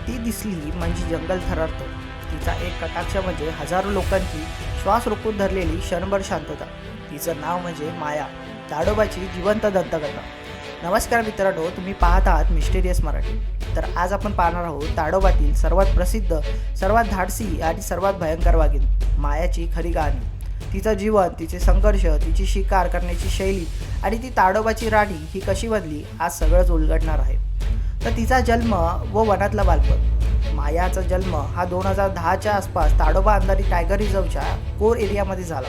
ती दिसली म्हणजे जंगल थररतो. तिचा एक कटाक्ष म्हणजे हजारो लोकांची श्वास रोखून धरलेली क्षणभर शांतता. तिचं नाव म्हणजे माया, ताडोबाची जिवंत दंतकथा. नमस्कार मित्रांनो, तुम्ही पाहत आहात मिस्टेरियस मराठी. तर आज आपण पाहणार आहोत ताडोबातील सर्वात प्रसिद्ध, सर्वात धाडसी आणि सर्वात भयंकर वाघीण मायाची खरी कहाणी. तिचं जीवन, तिचे संघर्ष, तिची शिकार करण्याची शैली आणि ती ताडोबाची राणी ही कशी बनली, आज सगळंच उलगडणार आहे. तर तिचा जन्म व वनातला बालपण. मायाचा जन्म हा 2010च्या आसपास ताडोबा अंधारी टायगर रिझर्वच्या कोर एरियामध्ये झाला.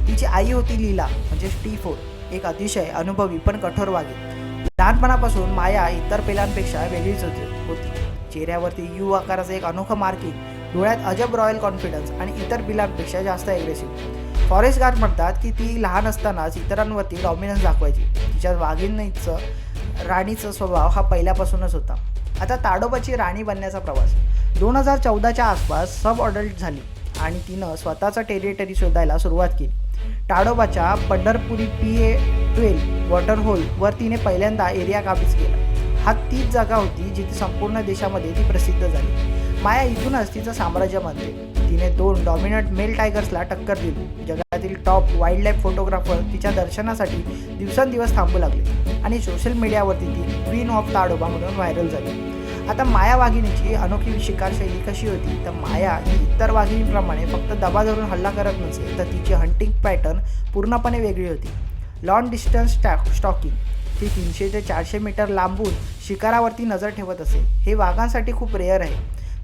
तिची आई होती लीला म्हणजे T4, एक अतिशय अनुभवी पण कठोर वाघीण. लहानपणापासून माया इतर पिलांपेक्षा वेगळीच होती. चेहऱ्यावरती यू आकाराचं एक अनोखं मार्किंग, डोळ्यात अजब रॉयल कॉन्फिडन्स आणि इतर पिलांपेक्षा जास्त ॲग्रेसिव्ह. फॉरेस्ट गार्ड म्हणतात की ती लहान असतानाच इतरांवरती डॉमिनन्स दाखवायची. तिच्या वाघिणीचं राणीचा स्वभाव हा पहिल्यापासूनच होता. आता ताडोबाची राणी बनण्याचा प्रवास 2014च्या आसपास सब ऑर्डर झाली आणि तिनं स्वतःचा टेरिटरी शोधायला सुरुवात केली. ताडोबाच्या पंढरपुरी PA-12 वॉटर होलवर तिने पहिल्यांदा एरिया काबीज केला. हा तीच जागा होती जिथे संपूर्ण देशामध्ये ती प्रसिद्ध झाली. माया इथूनच तिचं साम्राज्य बनते. तिने 2 डॉमिनंट मेल टायगर्सला टक्कर दिली. जगातील टॉप वाईल्ड लाईफ फोटोग्राफर तिच्या दर्शनासाठी दिवसेंदिवस थांबू लागले आणि सोशल मीडियावरती ती क्वीन ऑफ ताडोबा म्हणून व्हायरल झाली. आता माया वाघिणीची अनोखी शिकार शैली कशी होती, तर माया ही इतर वाघिणींप्रमाणे फक्त दबा धरून हल्ला करत नसे, तर तिची हंटिंग पॅटर्न पूर्णपणे वेगळी होती. Long distance stalking. ती 300 ते 400 मीटर लांबून शिकारावरती नजर ठेवत असे. हे वाघांसाठी खूप रेअर आहे.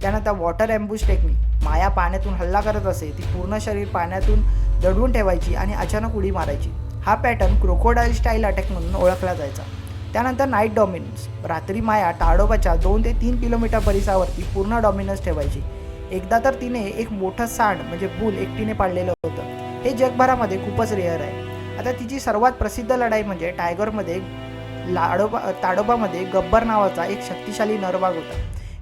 त्यानंतर वॉटर ॲम्बुश टेक्निक. माया पाण्यातून हल्ला करत असे. ती पूर्ण शरीर पाण्यातून दडवून ठेवायची आणि अचानक उडी मारायची. हा पॅटर्न क्रोकोडाईल स्टाईल अटॅक म्हणून ओळखला जायचा. त्यानंतर नाईट डॉमिनन्स. रात्री माया ताडोबाच्या 2 ते 3 किलोमीटर परिसरावरती पूर्ण डॉमिनन्स ठेवायची. एकदा तर तिने एक मोठं सांड म्हणजे बुल एकटीने पाळलेलं होतं. हे जगभरामध्ये खूपच रेअर आहे. आता तिची सर्वात प्रसिद्ध लढाई म्हणजे टायगरमध्ये ताडोबामध्ये गब्बर नावाचा एक शक्तिशाली नरवाघ होता.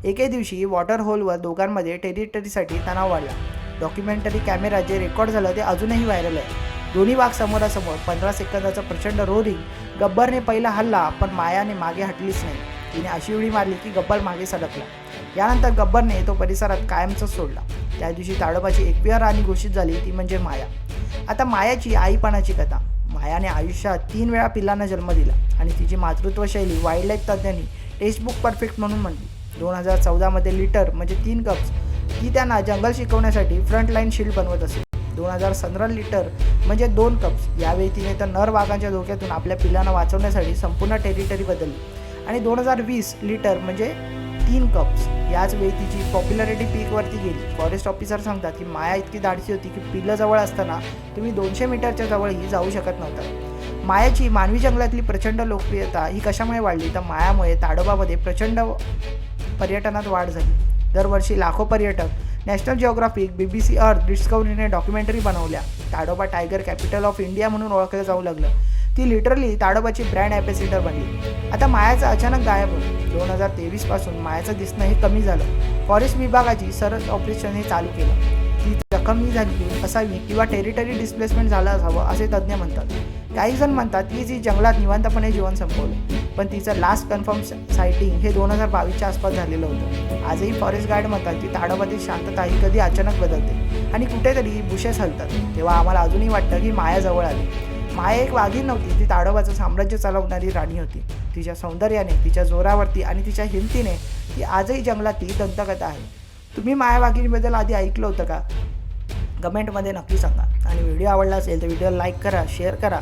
एके दिवशी वॉटर होलवर दोघांमध्ये टेरिटरीसाठी तणाव वाढला. डॉक्युमेंटरी कॅमेरा जे रेकॉर्ड झालं ते अजूनही व्हायरल आहे. दोन्ही वाघ समोरासमोर 15 सेकंदाचा प्रचंड रोरिंग. गब्बरने पहिला हल्ला, पण मायाने मागे हटलीच नाही. तिने अशी उडी मारली की गब्बर मागे सडकला. यानंतर गब्बरने तो परिसरात कायमच सोडला. त्या दिवशी ताडोबाची एकवी राणी घोषित झाली, ती म्हणजे माया. आता मायाची आईपणाची कथा. मायाने आयुष्यात 3 वेळा पिल्लांना जन्म दिला आणि तिची मातृत्व शैली वाईल्ड लाईफ तज्ज्ञांनी टेक्स्टबुक परफेक्ट म्हणून म्हणली. 2014मध्ये लिटर म्हणजे 3 कप्स ती त्यांना जंगल शिकवण्यासाठी फ्रंटलाईन शील्ड बनवत असे. 2015 लिटर म्हणजे 2 कप्स. यावेळी तिने तर नर वाघांच्या धोक्यातून आपल्या पिल्लांना वाचवण्यासाठी संपूर्ण टेरिटरी बदलली. आणि 2020 लिटर म्हणजे 3 कप्स. याच वेळी तिची पॉप्युलॅरिटी पीकवरती गेली. फॉरेस्ट ऑफिसर सांगतात की माया इतकी धाडसी होती की पिल्लं जवळ असताना तुम्ही 200 मीटरच्या जवळही जाऊ शकत नव्हता. मायाची मानवी जंगलातली प्रचंड लोकप्रियता ही कशामुळे वाढली, तर मायामुळे ताडोबामध्ये प्रचंड पर्यटनात वाढ झाली. दरवर्षी लाखो पर्यटक. नॅशनल जिओग्राफिक, BBC अर्थ, डिस्कवरीने डॉक्युमेंटरी बनवल्या. Tadoba tiger capital of India म्हणून ओळखलं जाऊ लागलं. ती लिटरली ताडोबाची ब्रँड ॲम्बॅसिडर बनली. आता मायाचं अचानक गायब होतं. 2023 पासून मायाचं दिसणं हे कमी झालं. फॉरेस्ट विभागाची सर्च ऑपरेशन हे चालू केलं. ती जखमी झाली असावी किंवा टेरिटरी डिस्प्लेसमेंट झालं असावं असे तज्ज्ञ म्हणतात. काही जण म्हणतात की ती जंगलात निवांतपणे जीवन संपवलं, पण तिचं लास्ट कन्फर्म सायटिंग हे 2022च्या आसपास झालेलं होतं. आजही फॉरेस्ट गार्ड म्हणतात की ताडोबातील शांतता ही कधी अचानक बदलते आणि कुठेतरी बुशेस हलतात. तेव्हा आम्हाला अजूनही वाटतं की माया जवळ आली. माया एक वाघीण नव्हती, ती ताडोबाचं साम्राज्य चालवणारी राणी होती. तिच्या सौंदर्याने, तिच्या जोरावरती आणि तिच्या हिमतीने ती आजही जंगलातली दंतकथा आहे. तुम्ही माया वाघिणीबद्दल आधी ऐकलं होतं का? कमेंटमध्ये नक्की सांगा. आणि व्हिडिओ आवडला असेल तर व्हिडिओला लाईक करा, शेअर करा